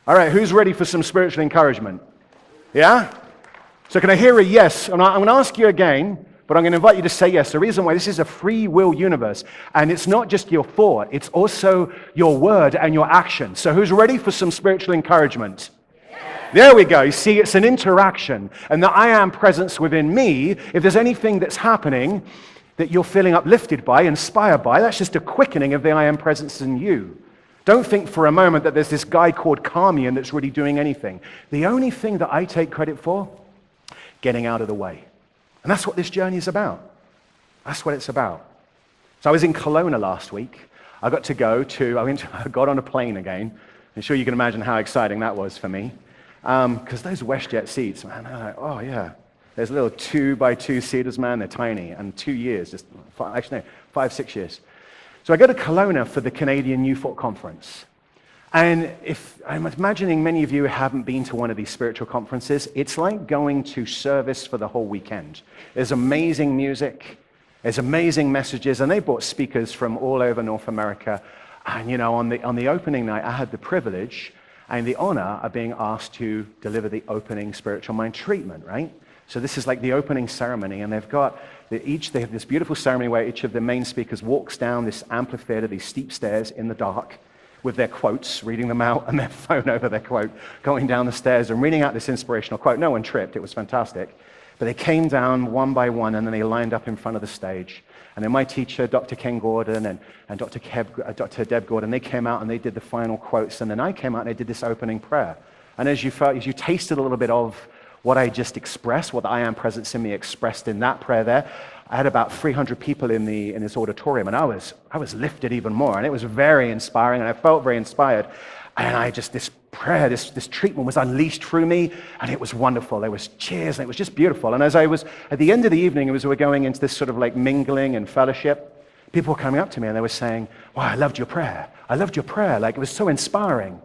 All right, who's ready for some spiritual encouragement? Yeah? So can I hear a yes? I'm going to ask you again, but I'm going to invite you to say yes. The reason why this is a free will universe, and it's not just your thought, it's also your word and your action. So who's ready for some spiritual encouragement? There we go. You see, it's an interaction. And the I am presence within me, if there's anything that's happening that you're feeling uplifted by, inspired by, that's just a quickening of the I am presence in you. Don't think for a moment that there's this guy called Carmian that's really doing anything. The only thing that I take credit for, getting out of the way. And that's what this journey is about. That's what it's about. So I was in Kelowna last week. I got on a plane again. I'm sure you can imagine how exciting that was for me. Because those WestJet seats, man, they're like, oh yeah. There's little 2x2 seaters, man, they're tiny. And 2 years, 5, 6 years. So I go to Kelowna for the Canadian Youth Thought Conference. And if I'm imagining many of you haven't been to one of these spiritual conferences, it's like going to service for the whole weekend. There's amazing music, there's amazing messages, and they brought speakers from all over North America. And on the opening night, I had the privilege and the honor of being asked to deliver the opening spiritual mind treatment, right? So this is like the opening ceremony, and they have this beautiful ceremony where each of the main speakers walks down this amphitheater, these steep stairs in the dark, with their quotes, reading them out, and their phone over their quote, going down the stairs and reading out this inspirational quote. No one tripped, it was fantastic. But they came down one by one, and then they lined up in front of the stage. And then my teacher, Dr. Ken Gordon, and Dr. Deb Gordon, they came out and they did the final quotes, and then I came out and I did this opening prayer. And as you tasted a little bit of what I just expressed, what the I am presence in me expressed in that prayer there, I had about 300 people in this auditorium, and I was lifted even more, and it was very inspiring, and I felt very inspired. And this prayer, this treatment was unleashed through me, and it was wonderful. There was cheers, and it was just beautiful. And as I was at the end of the evening, as we were going into this sort of like mingling and fellowship, people were coming up to me and they were saying, "Wow, I loved your prayer. I loved your prayer. Like, it was so inspiring."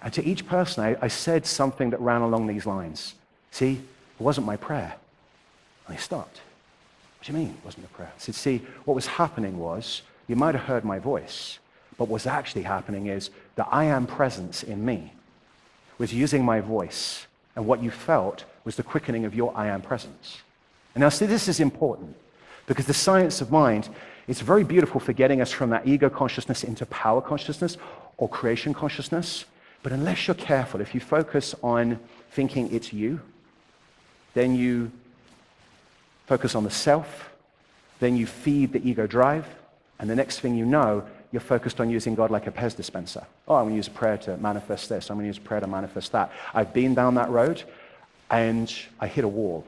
And to each person, I said something that ran along these lines. See, it wasn't my prayer. And they stopped. What do you mean it wasn't your prayer? I said, see, what was happening was, you might have heard my voice, but what's actually happening is the I am presence in me was using my voice, and what you felt was the quickening of your I am presence. And now, see, this is important, because the science of mind is very beautiful for getting us from that ego consciousness into power consciousness or creation consciousness. But unless you're careful, if you focus on thinking it's you, then you focus on the self, then you feed the ego drive, and the next thing you know, you're focused on using God like a Pez dispenser. Oh, I'm going to use prayer to manifest this. I'm going to use prayer to manifest that. I've been down that road, and I hit a wall.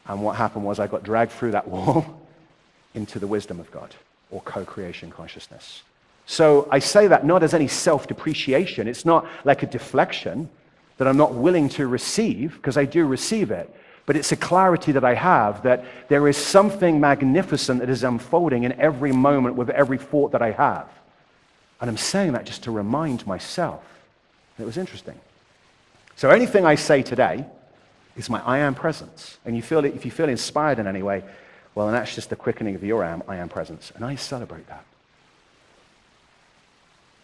And what happened was I got dragged through that wall into the wisdom of God, or co-creation consciousness. So I say that not as any self-depreciation. It's not like a deflection that I'm not willing to receive, because I do receive it. But it's a clarity that I have that there is something magnificent that is unfolding in every moment with every thought that I have. And I'm saying that just to remind myself. And it was interesting. So anything I say today is my I am presence. And if you feel inspired in any way, well, then that's just the quickening of your I am presence. And I celebrate that.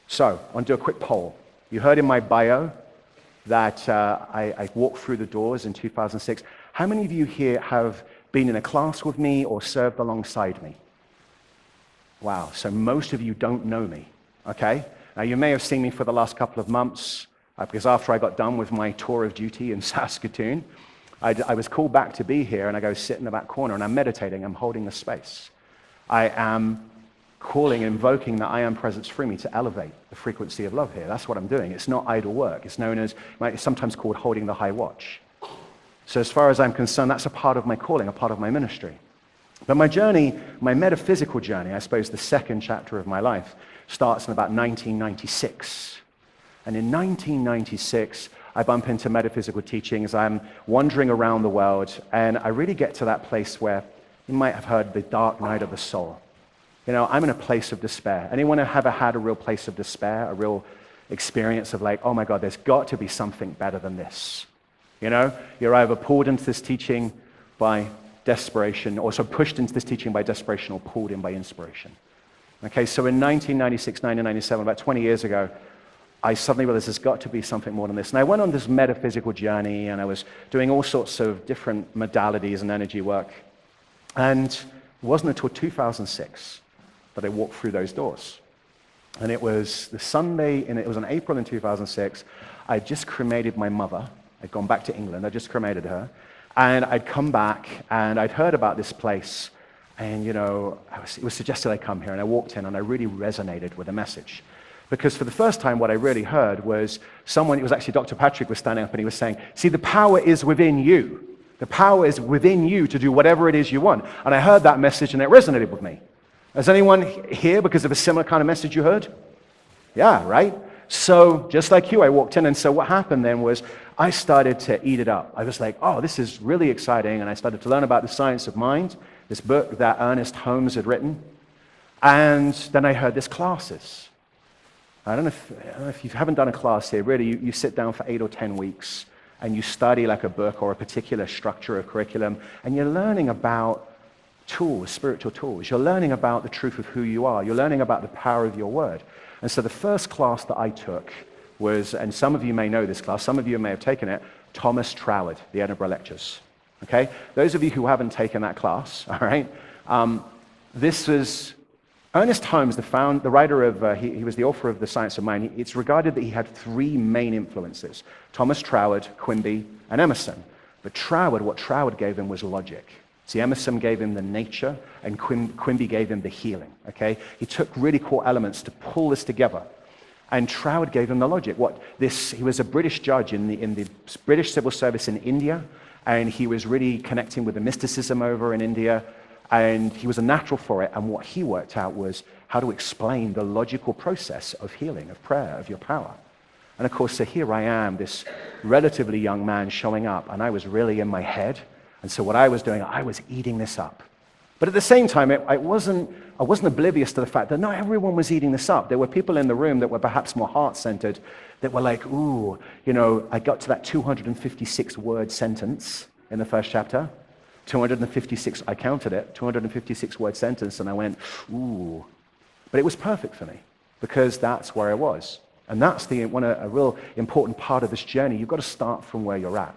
So I want to do a quick poll. You heard in my bio that I walked through the doors in 2006. How many of you here have been in a class with me or served alongside me? Wow, so most of you don't know me, okay? Now, you may have seen me for the last couple of months, because after I got done with my tour of duty in Saskatoon, I was called back to be here, and I go sit in the back corner, and I'm meditating, I'm holding the space. I am calling and invoking that I am presence through me to elevate the frequency of love here. That's what I'm doing. It's not idle work. It's known as, it's sometimes called holding the high watch. So as far as I'm concerned, that's a part of my calling, a part of my ministry. But my journey, my metaphysical journey, I suppose the second chapter of my life, starts in about 1996. And in 1996, I bump into metaphysical teachings. I'm wandering around the world, and I really get to that place where you might have heard the dark night of the soul. I'm in a place of despair. Anyone ever had a real place of despair, a real experience of like, oh my God, there's got to be something better than this? You're either pulled into this teaching by desperation, or so pushed into this teaching by desperation, or pulled in by inspiration. Okay, so in 1996, 1997, about 20 years ago, I suddenly realized there's got to be something more than this. And I went on this metaphysical journey, and I was doing all sorts of different modalities and energy work. And it wasn't until 2006 that I walked through those doors. And it was the Sunday, and it was in April in 2006. I just cremated my mother. I'd gone back to England. I just cremated her. And I'd come back, and I'd heard about this place. And, it was suggested I come here. And I walked in, and I really resonated with the message. Because for the first time, what I really heard was someone, it was actually Dr. Patrick was standing up, and he was saying, see, the power is within you. The power is within you to do whatever it is you want. And I heard that message, and it resonated with me. Is anyone here because of a similar kind of message you heard? Yeah, right? So just like you, I walked in, and so what happened then was I started to eat it up. I was like, oh, this is really exciting, and I started to learn about the science of mind, this book that Ernest Holmes had written, and then I heard there's classes. I don't know if you haven't done a class here, really, you sit down for 8 or 10 weeks, and you study like a book or a particular structure of curriculum, and you're learning about tools, spiritual tools. You're learning about the truth of who you are. You're learning about the power of your word. And so the first class that I took was, and some of you may know this class, some of you may have taken it, Thomas Troward, the Edinburgh Lectures. Okay? Those of you who haven't taken that class, all right, this was Ernest Holmes, the writer of, he was the author of The Science of Mind. It's regarded that he had 3 main influences, Thomas Troward, Quimby, and Emerson. But Troward, what Troward gave him was logic. See, Emerson gave him the nature, and Quimby gave him the healing, okay? He took really core elements to pull this together. And Troward gave him the logic. He was a British judge in the British civil service in India, and he was really connecting with the mysticism over in India, and he was a natural for it. And what he worked out was how to explain the logical process of healing, of prayer, of your power. And of course, so here I am, this relatively young man showing up, and I was really in my head. And so what I was doing, I was eating this up. But at the same time, I wasn't oblivious to the fact that not everyone was eating this up. There were people in the room that were perhaps more heart-centered, that were like, ooh, I got to that 256-word sentence in the first chapter. 256, I counted it, 256-word sentence, and I went, ooh. But it was perfect for me, because that's where I was. And that's a real important part of this journey. You've got to start from where you're at.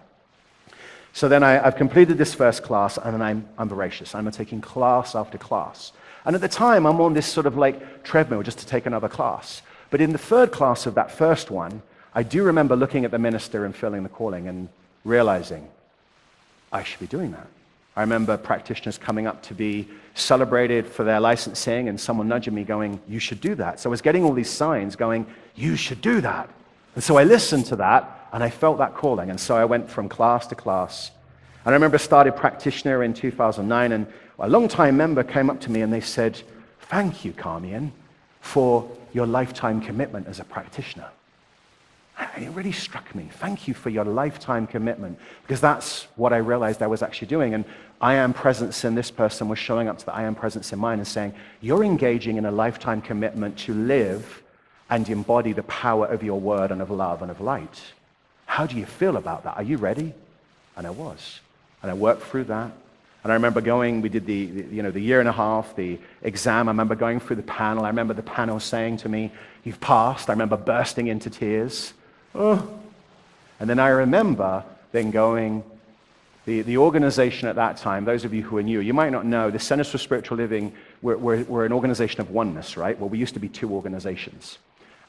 So then I've completed this first class, and then I'm voracious. I'm taking class after class. And at the time, I'm on this sort of like treadmill just to take another class. But in the third class of that first one, I do remember looking at the minister and feeling the calling and realizing I should be doing that. I remember practitioners coming up to be celebrated for their licensing, and someone nudging me going, you should do that. So I was getting all these signs going, you should do that. And so I listened to that, and I felt that calling. And so I went from class to class. And I remember I started practitioner in 2009, and a long-time member came up to me and they said, thank you, Carmian, for your lifetime commitment as a practitioner. And it really struck me. Thank you for your lifetime commitment, because that's what I realized I was actually doing. And I Am Presence in this person was showing up to the I Am Presence in mine and saying, you're engaging in a lifetime commitment to live and embody the power of your word and of love and of light. How do you feel about that? Are you ready? And I was. And I worked through that. And I remember we did the year and a half, the exam. I remember going through the panel. I remember the panel saying to me, you've passed. I remember bursting into tears. Oh. And then I remember then going, the organization at that time, those of you who are new, you might not know, the Centers for Spiritual Living, we're an organization of oneness, right? Well, we used to be 2 organizations.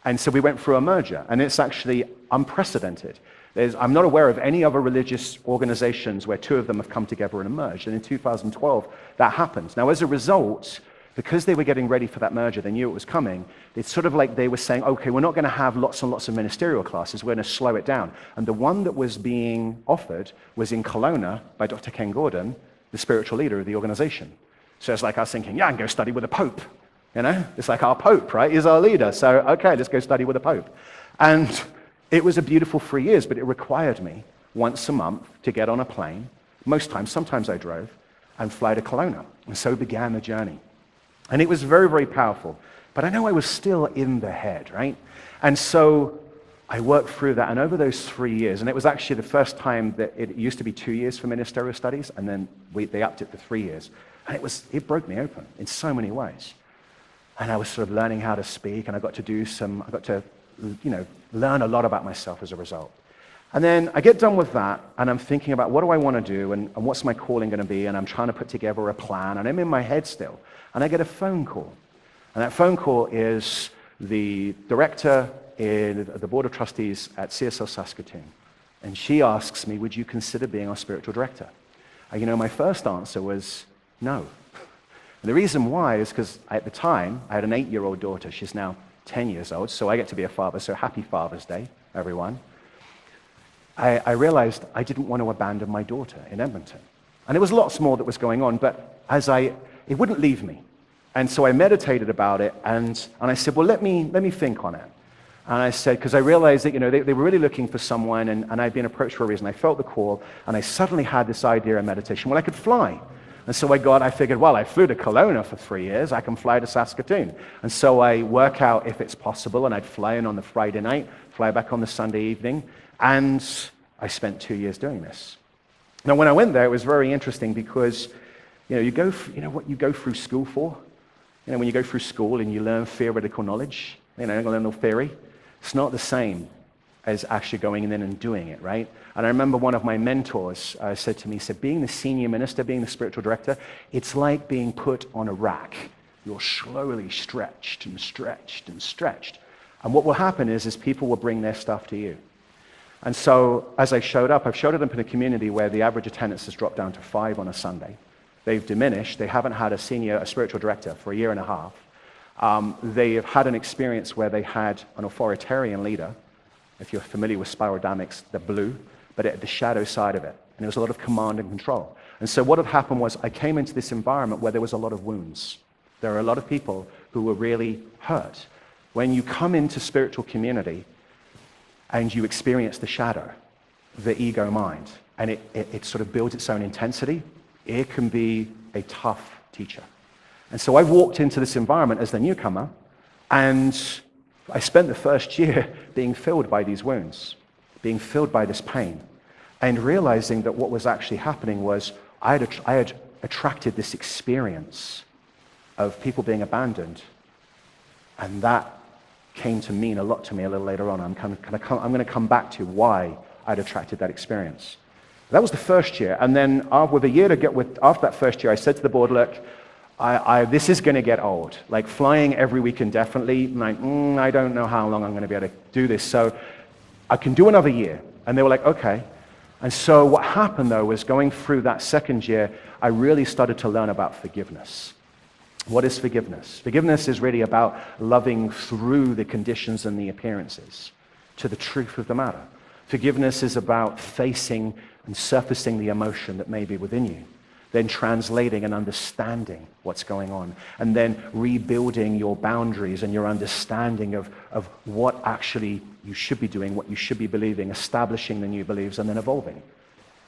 And so we went through a merger, and it's actually unprecedented. I'm not aware of any other religious organizations where 2 of them have come together and emerged. And in 2012, that happened. Now, as a result, because they were getting ready for that merger, they knew it was coming, it's sort of like they were saying, okay, we're not going to have lots and lots of ministerial classes, we're going to slow it down. And the one that was being offered was in Kelowna by Dr. Ken Gordon, the spiritual leader of the organization. So it's like I was thinking, yeah, I can go study with the Pope. It's like our Pope, right? He's our leader. So, okay, let's go study with the Pope. And it was a beautiful 3 years, but it required me once a month to get on a plane, most times, sometimes I drove, and fly to Kelowna. And so began the journey. And it was very, very powerful. But I know I was still in the head, right? And so I worked through that. And over those 3 years, and it was actually the first time that it used to be 2 years for ministerial studies, and then they upped it to 3 years. And it broke me open in so many ways. And I was sort of learning how to speak, and I got to learn a lot about myself as a result. And then I get done with that, and I'm thinking about what do I want to do, and what's my calling going to be, and I'm trying to put together a plan, and I'm in my head still. And I get a phone call. And that phone call is the director in the Board of Trustees at CSL Saskatoon. And she asks me, would you consider being our spiritual director? And my first answer was no. And the reason why is because at the time, I had an 8-year-old daughter. She's now 10 years old, so I get to be a father, so happy Father's Day, everyone. I realized I didn't want to abandon my daughter in Edmonton. And there was lots more that was going on, but it wouldn't leave me. And so I meditated about it, and I said, well, let me think on it. And I said, because I realized that, they were really looking for someone, and I'd been approached for a reason. I felt the call, and I suddenly had this idea of meditation. Well, I could fly. And so I figured, well, I flew to Kelowna for 3 years. I can fly to Saskatoon. And so I work out if it's possible, and I'd fly in on the Friday night, fly back on the Sunday evening, and I spent 2 years doing this. Now, when I went there, it was very interesting because, you go through school for? When you go through school and you learn theoretical knowledge, you learn no theory, it's not the same as actually going in and doing it, right? And I remember one of my mentors said to me, being the senior minister, being the spiritual director, it's like being put on a rack. You're slowly stretched and stretched and stretched. And what will happen is people will bring their stuff to you. And so as I've showed up in a community where the average attendance has dropped down to 5 on a Sunday. They've diminished. They haven't had a spiritual director for a year and a half. They have had an experience where they had an authoritarian leader. If you're familiar with spirodynamics, they're blue, but at the shadow side of it. And there was a lot of command and control. And so what had happened was I came into this environment where there was a lot of wounds. There are a lot of people who were really hurt. When you come into spiritual community and you experience the shadow, the ego mind, and it sort of builds its own intensity, it can be a tough teacher. And so I walked into this environment as the newcomer, and I spent the first year being filled by these wounds, being filled by this pain, and realizing that what was actually happening was I had attracted this experience of people being abandoned, and that came to mean a lot to me a little later on. I'm going to come back to why I'd attracted that experience. That was the first year, and then with a year after that first year, I said to the board, look, this is going to get old. Like flying every week indefinitely, I don't know how long I'm going to be able to do this, so I can do another year. And they were like, okay. And so what happened, though, was going through that second year, I really started to learn about forgiveness. What is forgiveness? Forgiveness is really about loving through the conditions and the appearances to the truth of the matter. Forgiveness is about facing and surfacing the emotion that may be within you, then translating and understanding what's going on, and then rebuilding your boundaries and your understanding of what actually you should be doing, what you should be believing, establishing the new beliefs, and then evolving.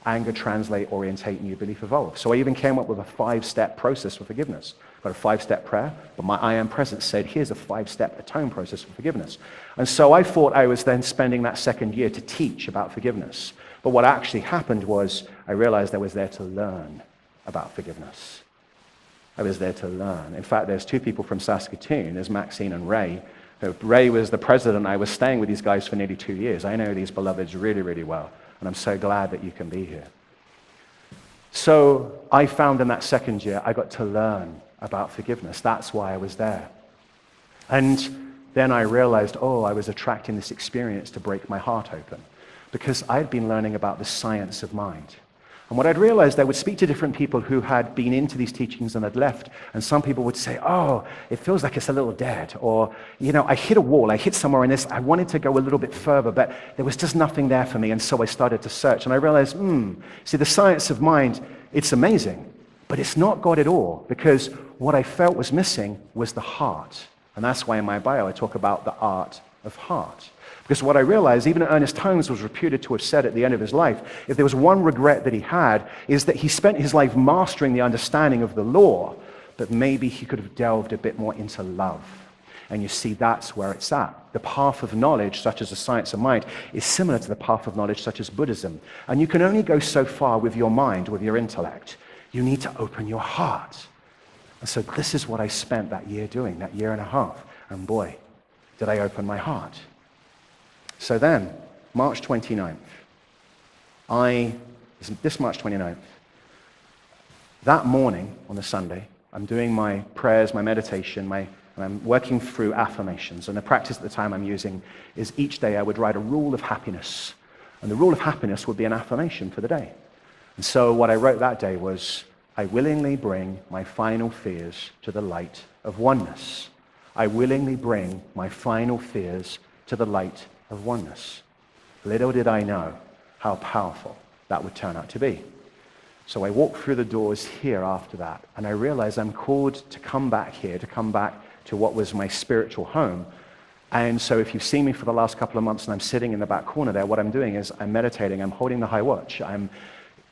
Anger, translate, orientate, new belief, evolve. So I even came up with a 5-step process for forgiveness. Got a 5-step prayer, but my I Am Presence said, here's a 5-step atone process for forgiveness. And so I thought I was then spending that second year to teach about forgiveness. But what actually happened was I realized I was there to learn about forgiveness. I was there to learn. In fact, there's 2 people from Saskatoon. There's Maxine and Ray. Ray was the president. I was staying with these guys for nearly 2 years. I know these beloveds really, really well, and I'm so glad that you can be here. So I found in that second year, I got to learn about forgiveness. That's why I was there. And then I realized, I was attracting this experience to break my heart open, because I'd been learning about the science of mind. And what I'd realized, I would speak to different people who had been into these teachings and had left, and some people would say, it feels like it's a little dead, or, I hit a wall, I hit somewhere in this, I wanted to go a little bit further, but there was just nothing there for me, and so I started to search, and I realized, see, the science of mind, it's amazing, but it's not God at all, because what I felt was missing was the heart. And that's why in my bio I talk about the art of heart. Because what I realized, even Ernest Holmes was reputed to have said at the end of his life, if there was one regret that he had, is that he spent his life mastering the understanding of the law, but maybe he could have delved a bit more into love. And you see, that's where it's at. The path of knowledge, such as the science of mind, is similar to the path of knowledge, such as Buddhism. And you can only go so far with your mind, with your intellect. You need to open your heart. And so this is what I spent that year doing, that year and a half. And boy, did I open my heart. So then, March 29th, this March 29th, that morning on the Sunday, I'm doing my prayers, my meditation, and I'm working through affirmations. And the practice at the time I'm using is each day I would write a rule of happiness. And the rule of happiness would be an affirmation for the day. And so what I wrote that day was, I willingly bring my final fears to the light of oneness. I willingly bring my final fears to the light of oneness. Little did I know how powerful that would turn out to be. So I walked through the doors here after that, and I realized I'm called to come back here, to come back to what was my spiritual home. And so if you've seen me for the last couple of months and I'm sitting in the back corner there, what I'm doing is I'm meditating, I'm holding the high watch, I'm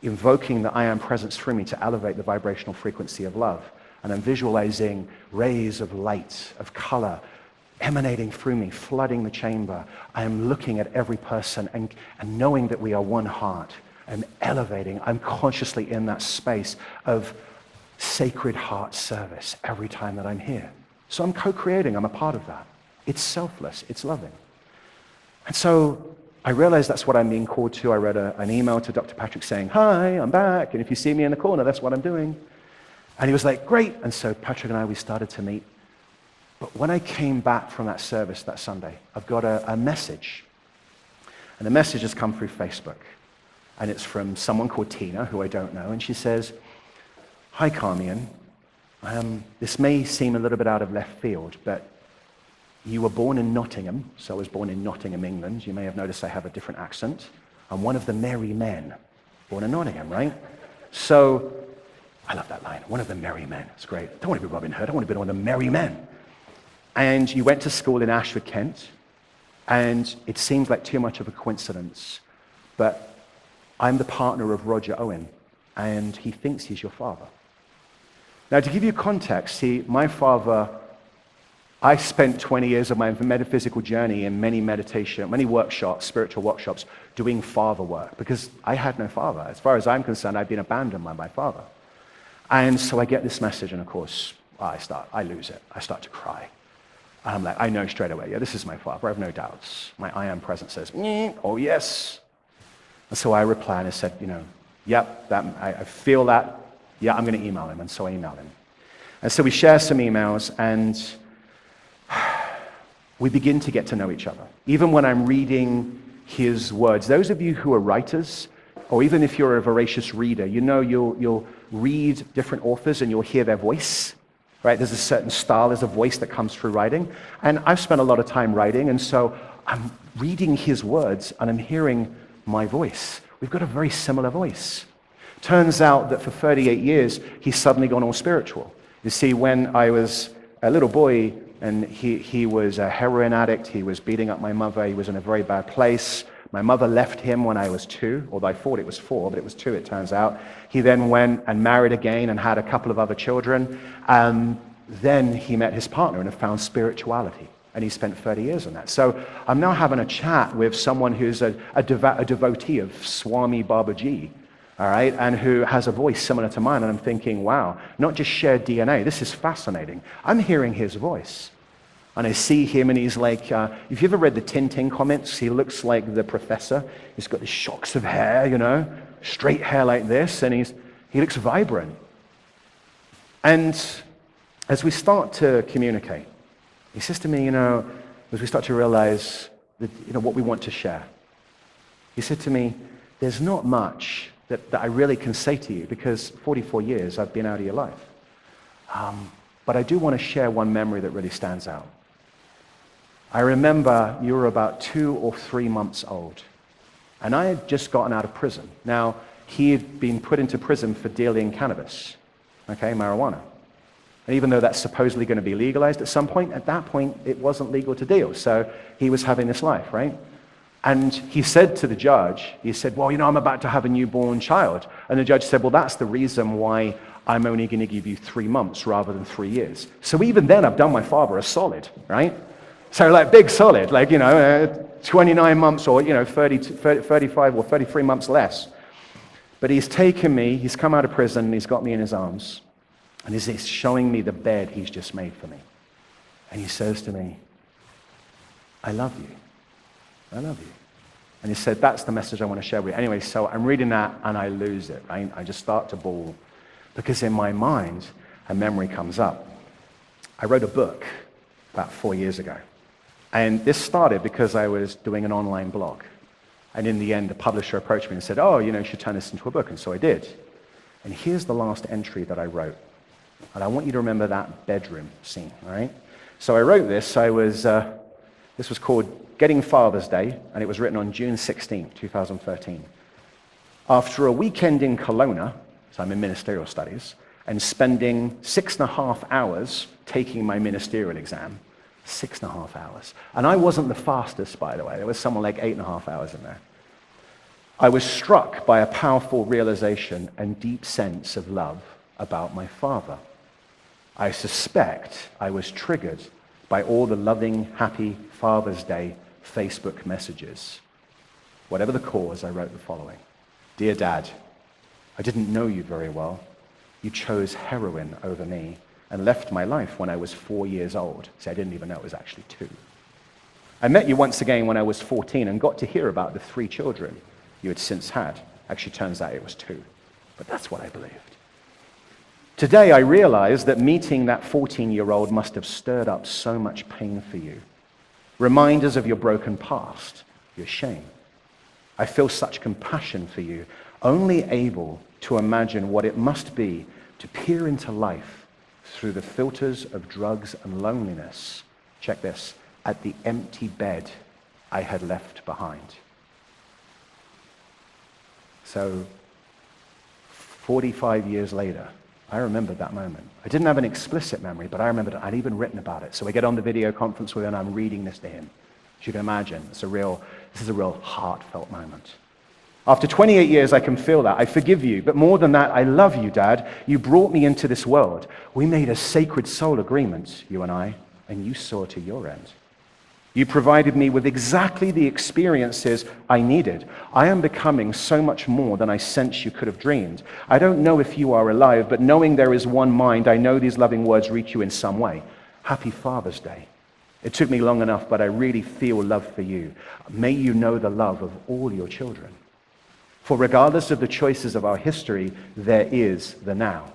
invoking the I Am presence through me to elevate the vibrational frequency of love. And I'm visualizing rays of light, of color, emanating through me, flooding the chamber. I am looking at every person and knowing that we are one heart. I'm elevating. I'm consciously in that space of sacred heart service every time that I'm here. So I'm co-creating. I'm a part of that. It's selfless. It's loving. And so I realized that's what I'm being called to. I read an email to Dr. Patrick saying, hi, I'm back. And if you see me in the corner, that's what I'm doing. And he was like, great. And so Patrick and I, we started to meet. But when I came back from that service that Sunday, I've got a message. And the message has come through Facebook. And it's from someone called Tina, who I don't know. And she says, hi, Carmian. This may seem a little bit out of left field, but you were born in Nottingham. So I was born in Nottingham, England. You may have noticed I have a different accent. I'm one of the merry men, born in Nottingham, right? So I love that line, one of the merry men. It's great. I don't want to be Robin Hood. I want to be one of the merry men. And you went to school in Ashford, Kent, and it seems like too much of a coincidence, but I'm the partner of Roger Owen, and he thinks he's your father. Now, to give you context, see, my father, I spent 20 years of my metaphysical journey in many workshops, spiritual workshops, doing father work, because I had no father. As far as I'm concerned, I've been abandoned by my father. And so I get this message, and of course, I lose it. I start to cry. And I'm like, I know straight away, yeah, this is my father. I have no doubts. My I Am presence says, oh, yes. And so I reply, and I said, yep, I feel that. Yeah, I'm going to email him. And so I emailed him. And so we share some emails, and we begin to get to know each other. Even when I'm reading his words, those of you who are writers, or even if you're a voracious reader, you'll read different authors and you'll hear their voice, right? There's a certain style, there's a voice that comes through writing. And I've spent a lot of time writing, and so I'm reading his words and I'm hearing my voice. We've got a very similar voice. Turns out that for 38 years, he's suddenly gone all spiritual. You see, when I was a little boy, and he was a heroin addict, he was beating up my mother, he was in a very bad place. My mother left him when I was 2, although I thought it was 4, but it was 2, it turns out. He then went and married again and had a couple of other children. Then he met his partner and have found spirituality. And he spent 30 years on that. So I'm now having a chat with someone who's a devotee of Swami Babaji, all right, and who has a voice similar to mine. And I'm thinking, wow, not just shared DNA. This is fascinating. I'm hearing his voice. And I see him, and he's like, if you ever read the Tintin comics, he looks like the professor. He's got these shocks of hair, straight hair like this, and he looks vibrant. And as we start to communicate, he says to me, as we start to realize that, what we want to share, he said to me, there's not much that I really can say to you, because 44 years I've been out of your life. But I do want to share one memory that really stands out. I remember you were about 2 or 3 months old, and I had just gotten out of prison. Now, he had been put into prison for dealing cannabis, marijuana. And even though that's supposedly going to be legalized at some point, at that point, it wasn't legal to deal. So he was having this life, right? And he said to the judge, he said, well, I'm about to have a newborn child. And the judge said, well, that's the reason why I'm only going to give you 3 months rather than 3 years. So even then, I've done my father a solid, right? So big solid, 29 months or, 35 or 33 months less. But he's taken me, he's come out of prison, and he's got me in his arms. And he's showing me the bed he's just made for me. And he says to me, I love you. I love you. And he said, that's the message I want to share with you. Anyway, so I'm reading that and I lose it, right? I just start to bawl because in my mind, a memory comes up. I wrote a book about 4 years ago. And this started because I was doing an online blog. And in the end, the publisher approached me and said, oh, you should turn this into a book. And so I did. And here's the last entry that I wrote. And I want you to remember that bedroom scene, all right? So I wrote this. This was called Getting Father's Day, and it was written on June 16, 2013. After a weekend in Kelowna, so I'm in ministerial studies, and spending 6.5 hours taking my ministerial exam, 6.5 hours. And I wasn't the fastest, by the way. There was someone like 8.5 hours in there. I was struck by a powerful realization and deep sense of love about my father. I suspect I was triggered by all the loving, happy Father's Day Facebook messages. Whatever the cause, I wrote the following. Dear Dad, I didn't know you very well. You chose heroin over me and left my life when I was 4 years old. See, I didn't even know it was actually 2. I met you once again when I was 14 and got to hear about the 3 children you had since had. Actually, turns out it was 2. But that's what I believed. Today, I realize that meeting that 14-year-old must have stirred up so much pain for you. Reminders of your broken past, your shame. I feel such compassion for you, only able to imagine what it must be to peer into life through the filters of drugs and loneliness. Check this, at the empty bed I had left behind. So, 45 years later, I remembered that moment. I didn't have an explicit memory, but I remembered I'd even written about it. So we get on the video conference with him, and I'm reading this to him. As you can imagine, this is a real heartfelt moment. After 28 years, I can feel that. I forgive you, but more than that, I love you, Dad. You brought me into this world. We made a sacred soul agreement, you and I, and you saw to your end. You provided me with exactly the experiences I needed. I am becoming so much more than I sense you could have dreamed. I don't know if you are alive, but knowing there is one mind, I know these loving words reach you in some way. Happy Father's Day. It took me long enough, but I really feel love for you. May you know the love of all your children. For regardless of the choices of our history, there is the now.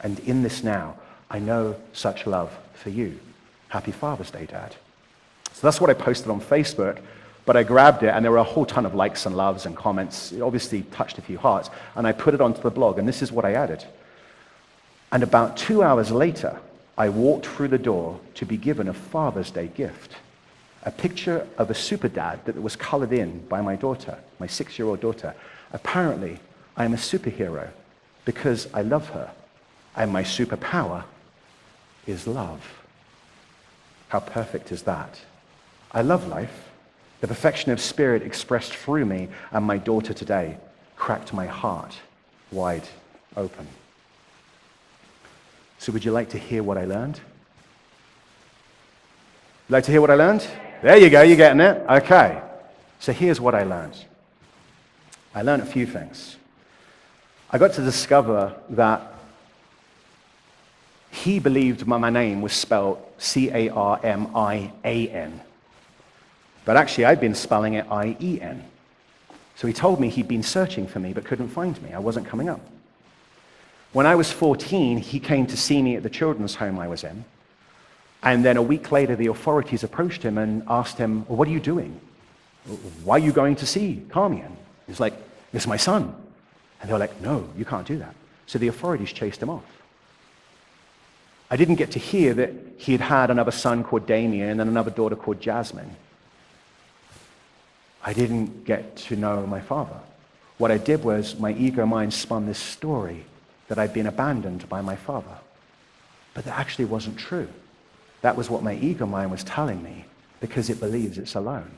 And in this now, I know such love for you. Happy Father's Day, Dad. So that's what I posted on Facebook, but I grabbed it, and there were a whole ton of likes and loves and comments. It obviously touched a few hearts, and I put it onto the blog, and this is what I added. And about 2 hours later, I walked through the door to be given a Father's Day gift, a picture of a super dad that was colored in by my daughter, my 6-year-old daughter. Apparently, I am a superhero because I love her, and my superpower is love. How perfect is that? I love life. The perfection of spirit expressed through me and my daughter today cracked my heart wide open. So would you like to hear what I learned? Like to hear what I learned? There you go, you're getting it. Okay. So here's what I learned. I learned a few things. I got to discover that he believed my name was spelled Carmian. But actually, I'd been spelling it I-E-N. So he told me he'd been searching for me but couldn't find me. I wasn't coming up. When I was 14, he came to see me at the children's home I was in. And then a week later, the authorities approached him and asked him, well, what are you doing? Why are you going to see Carmian? He's like, it's my son. And they were like, no, you can't do that. So the authorities chased him off. I didn't get to hear that he had had another son called Damien and another daughter called Jasmine. I didn't get to know my father. What I did was my ego mind spun this story that I'd been abandoned by my father. But that actually wasn't true. That was what my ego mind was telling me because it believes it's alone.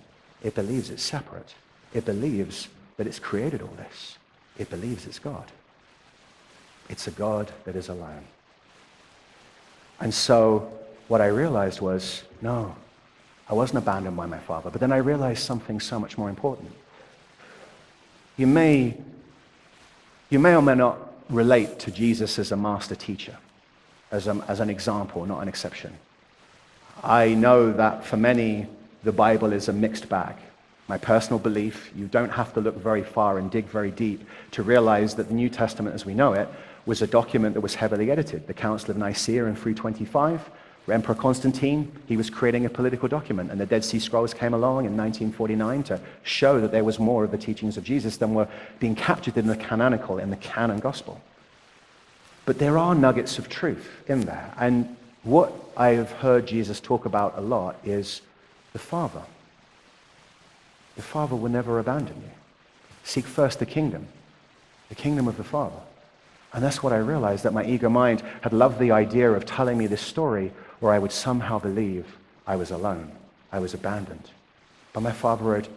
It believes it's separate. It believes that it's created all this. It believes it's God. It's a God that is alone. And so what I realized was, no, I wasn't abandoned by my father. But then I realized something so much more important. You may or may not relate to Jesus as a master teacher, as an example, not an exception. I know that for many, the Bible is a mixed bag. my personal belief, you don't have to look very far and dig very deep to realize that the New Testament as we know it was a document that was heavily edited. The Council of Nicaea in 325, Emperor Constantine, he was creating a political document, and the Dead Sea Scrolls came along in 1949 to show that there was more of the teachings of Jesus than were being captured in the canon gospel. But there are nuggets of truth in there, and what I've heard Jesus talk about a lot is the Father. The Father will never abandon you. Seek first the kingdom of the Father. And that's what I realized, that my ego mind had loved the idea of telling me this story where I would somehow believe I was alone, I was abandoned. But my Father had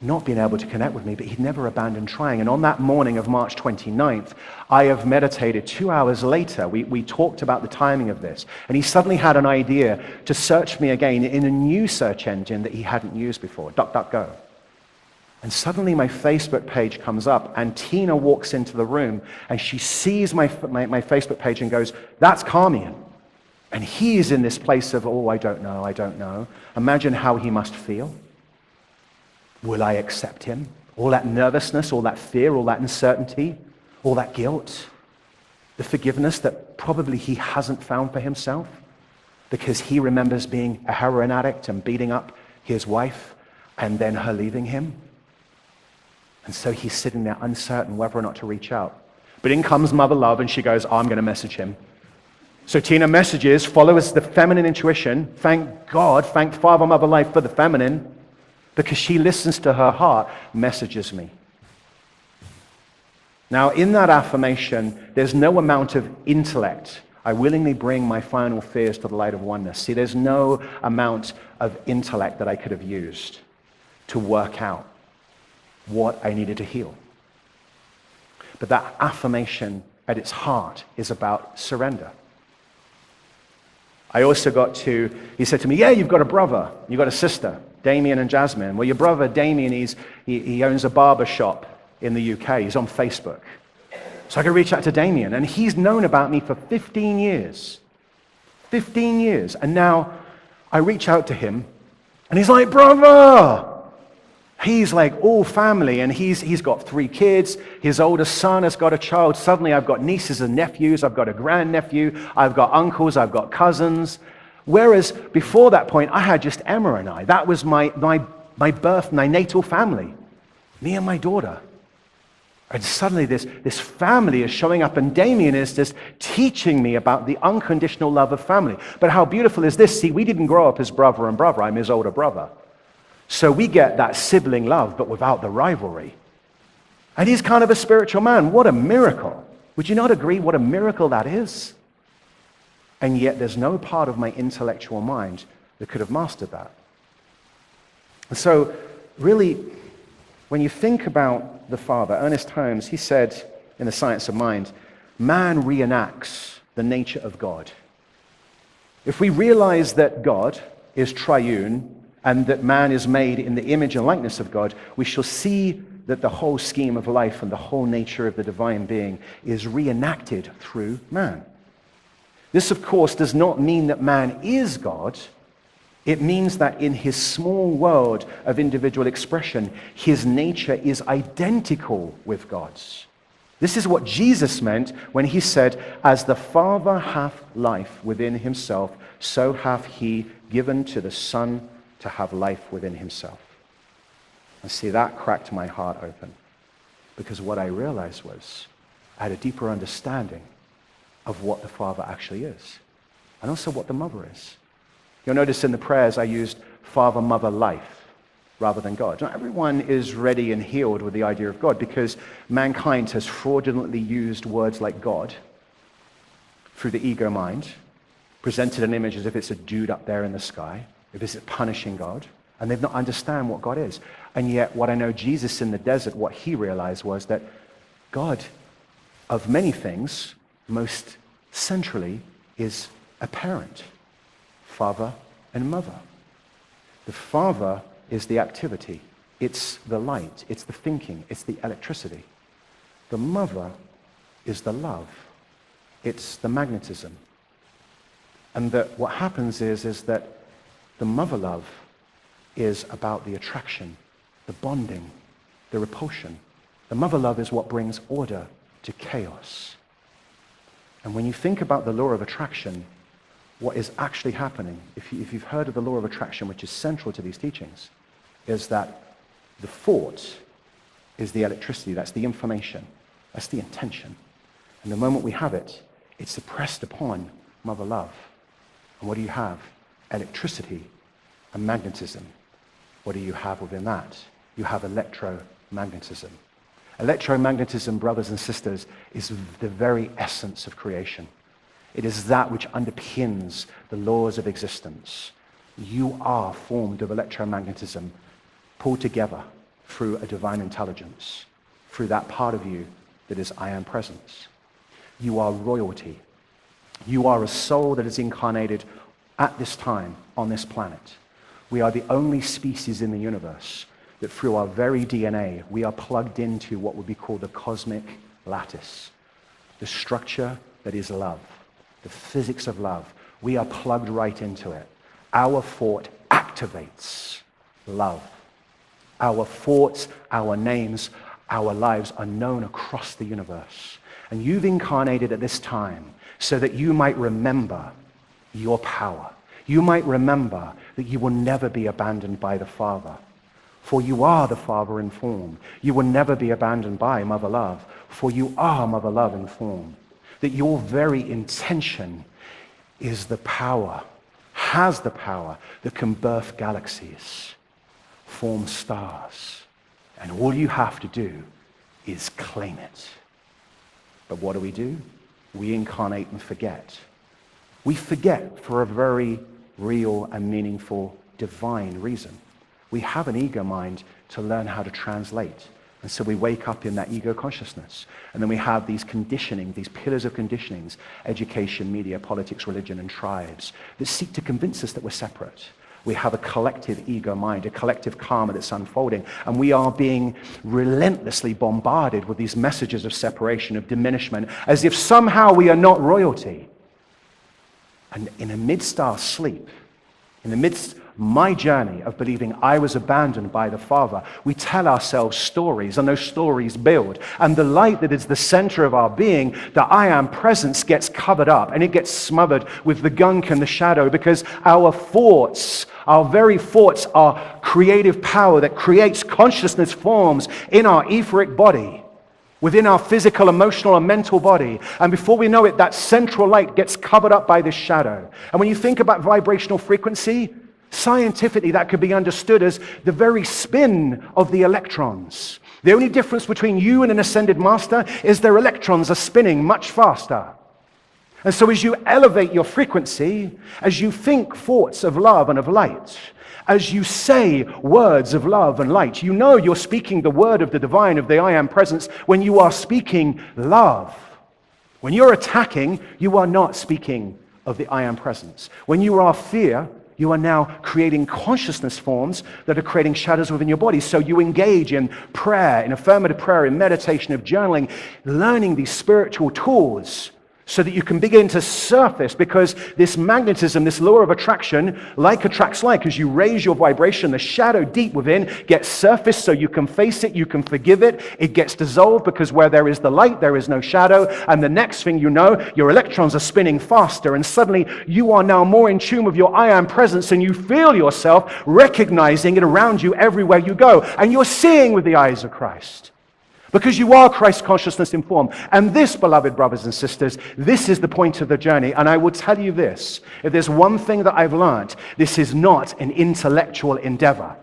not been able to connect with me, but he'd never abandoned trying. And on that morning of March 29th, I have meditated 2 hours later. We talked about the timing of this. And he suddenly had an idea to search me again in a new search engine that he hadn't used before, DuckDuckGo. And suddenly my Facebook page comes up, and Tina walks into the room, and she sees my Facebook page and goes, "That's Carmian." And he's in this place of, "Oh, I don't know. Imagine how he must feel. Will I accept him? All that nervousness, all that fear, all that uncertainty, all that guilt, the forgiveness that probably he hasn't found for himself because he remembers being a heroin addict and beating up his wife and then her leaving him. And so he's sitting there uncertain whether or not to reach out. But in comes Mother Love, and she goes, "Oh, I'm going to message him." So Tina messages, follows the feminine intuition. Thank God, thank Father, Mother, Life for the feminine, because she listens to her heart, messages me. Now, in that affirmation, there's no amount of intellect. I willingly bring my final fears to the light of oneness. See, there's no amount of intellect that I could have used to work out what I needed to heal. But that affirmation at its heart is about surrender. I also he said to me, "Yeah, you've got a brother, you've got a sister, Damien and Jasmine." Well, your brother Damien, he owns a barber shop in the UK. He's on Facebook. So I could reach out to Damien, and he's known about me for 15 years. 15 years. And now I reach out to him, and he's like, "Brother!" He's like all family, and he's got 3 kids. His oldest son has got a child. Suddenly I've got nieces and nephews. I've got a grandnephew. I've got uncles. I've got cousins. Whereas before that point, I had just Emma and I. That was my natal family, me and my daughter. And suddenly this family is showing up, and Damien is just teaching me about the unconditional love of family. But how beautiful is this? See, we didn't grow up as brother and brother. I'm his older brother. So we get that sibling love, but without the rivalry. And he's kind of a spiritual man. What a miracle. Would you not agree what a miracle that is? And yet there's no part of my intellectual mind that could have mastered that. And so really, when you think about the Father, Ernest Holmes, he said in The Science of Mind, man reenacts the nature of God. If we realize that God is triune, and that man is made in the image and likeness of God, we shall see that the whole scheme of life and the whole nature of the divine being is reenacted through man. This, of course, does not mean that man is God. It means that in his small world of individual expression, his nature is identical with God's. This is what Jesus meant when he said, "As the Father hath life within himself, so hath he given to the Son to have life within himself." And see, that cracked my heart open, because what I realized was I had a deeper understanding of what the Father actually is, and also what the Mother is. You'll notice in the prayers I used Father, Mother, Life rather than God. Not everyone is ready and healed with the idea of God, because mankind has fraudulently used words like God through the ego mind, presented an image as if it's a dude up there in the sky, if it's punishing God, and they've not understand what God is. And yet, what I know Jesus in the desert, what he realized was that God, of many things, most centrally, is a parent, father and mother. The Father is the activity. It's the light. It's the thinking. It's the electricity. The Mother is the love. It's the magnetism. And that what happens is that the mother love is about the attraction the bonding, the repulsion. The mother love is what brings order to chaos. And when you think about the law of attraction, what is actually happening, if you've heard of the law of attraction, which is central to these teachings, is that the thought is the electricity, that's the information, that's the intention. And the moment we have it, it's suppressed upon mother love. And what do you have? Electricity and magnetism. What do you have within that? You have electromagnetism. Electromagnetism, brothers and sisters, is the very essence of creation. It is that which underpins the laws of existence. You are formed of electromagnetism, pulled together through a divine intelligence, through that part of you that is I am presence. You are royalty. You are a soul that is incarnated at this time on this planet. We are the only species in the universe that through our very DNA, we are plugged into what would be called the cosmic lattice, the structure that is love, the physics of love. We are plugged right into it. Our thought activates love. Our thoughts, our names, our lives are known across the universe. And you've incarnated at this time so that you might remember your power. You might remember that you will never be abandoned by the Father. For you are the Father in form. You will never be abandoned by Mother Love. For you are Mother Love in form. That your very intention is the power, has the power that can birth galaxies, form stars. And all you have to do is claim it. But what do? We incarnate and forget. We forget for a very real and meaningful divine reason. We have an ego mind to learn how to translate. And so we wake up in that ego consciousness. And then we have these conditioning, these pillars of conditionings, education, media, politics, religion, and tribes that seek to convince us that we're separate. We have a collective ego mind, a collective karma that's unfolding. And we are being relentlessly bombarded with these messages of separation, of diminishment, as if somehow we are not royalty. And in amidst our sleep, in the midst of my journey of believing I was abandoned by the Father, we tell ourselves stories, and those stories build. And the light that is the center of our being, the I am presence, gets covered up, and it gets smothered with the gunk and the shadow, because our thoughts, our very thoughts, are creative power that creates consciousness forms in our etheric body, within our physical, emotional, and mental body. And before we know it, that central light gets covered up by this shadow. And when you think about vibrational frequency, scientifically that could be understood as the very spin of the electrons. The only difference between you and an ascended master is their electrons are spinning much faster. And so as you elevate your frequency, as you think thoughts of love and of light, as you say words of love and light, you know you're speaking the word of the divine, of the I am presence, when you are speaking love. When you're attacking, you are not speaking of the I am presence. When you are fear, you are now creating consciousness forms that are creating shadows within your body. So you engage in prayer, in affirmative prayer, in meditation, of journaling, learning these spiritual tools so that you can begin to surface, because this magnetism, this law of attraction, like attracts like. As you raise your vibration, the shadow deep within gets surfaced so you can face it, you can forgive it. It gets dissolved, because where there is the light, there is no shadow. And the next thing you know, your electrons are spinning faster, and suddenly you are now more in tune with your I am presence, and you feel yourself recognizing it around you everywhere you go. And you're seeing with the eyes of Christ, because you are Christ consciousness in form. And this, beloved brothers and sisters, this is the point of the journey. And I will tell you this, if there's one thing that I've learned, this is not an intellectual endeavor.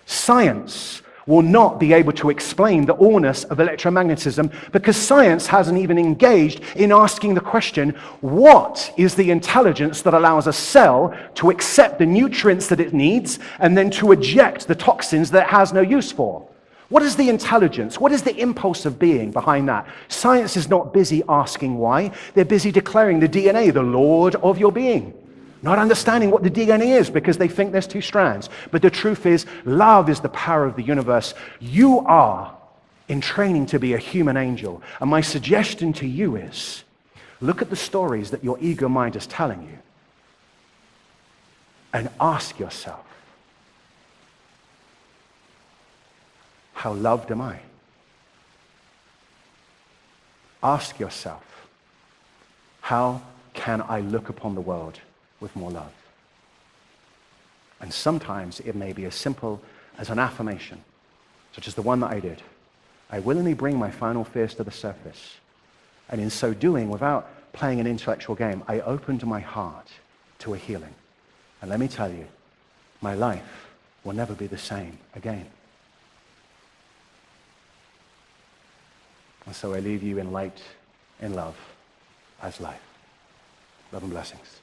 Science will not be able to explain the allness of electromagnetism, because science hasn't even engaged in asking the question, what is the intelligence that allows a cell to accept the nutrients that it needs and then to eject the toxins that it has no use for? What is the intelligence? What is the impulse of being behind that? Science is not busy asking why. They're busy declaring the DNA, the Lord of your being. Not understanding what the DNA is, because they think there's two strands. But the truth is, love is the power of the universe. You are in training to be a human angel. And my suggestion to you is, look at the stories that your ego mind is telling you and ask yourself, how loved am I? Ask yourself, how can I look upon the world with more love? And sometimes it may be as simple as an affirmation, such as the one that I did. I willingly bring my final fears to the surface. And in so doing, without playing an intellectual game, I opened my heart to a healing. And let me tell you, my life will never be the same again. And so I leave you in light, in love, as life. Love and blessings.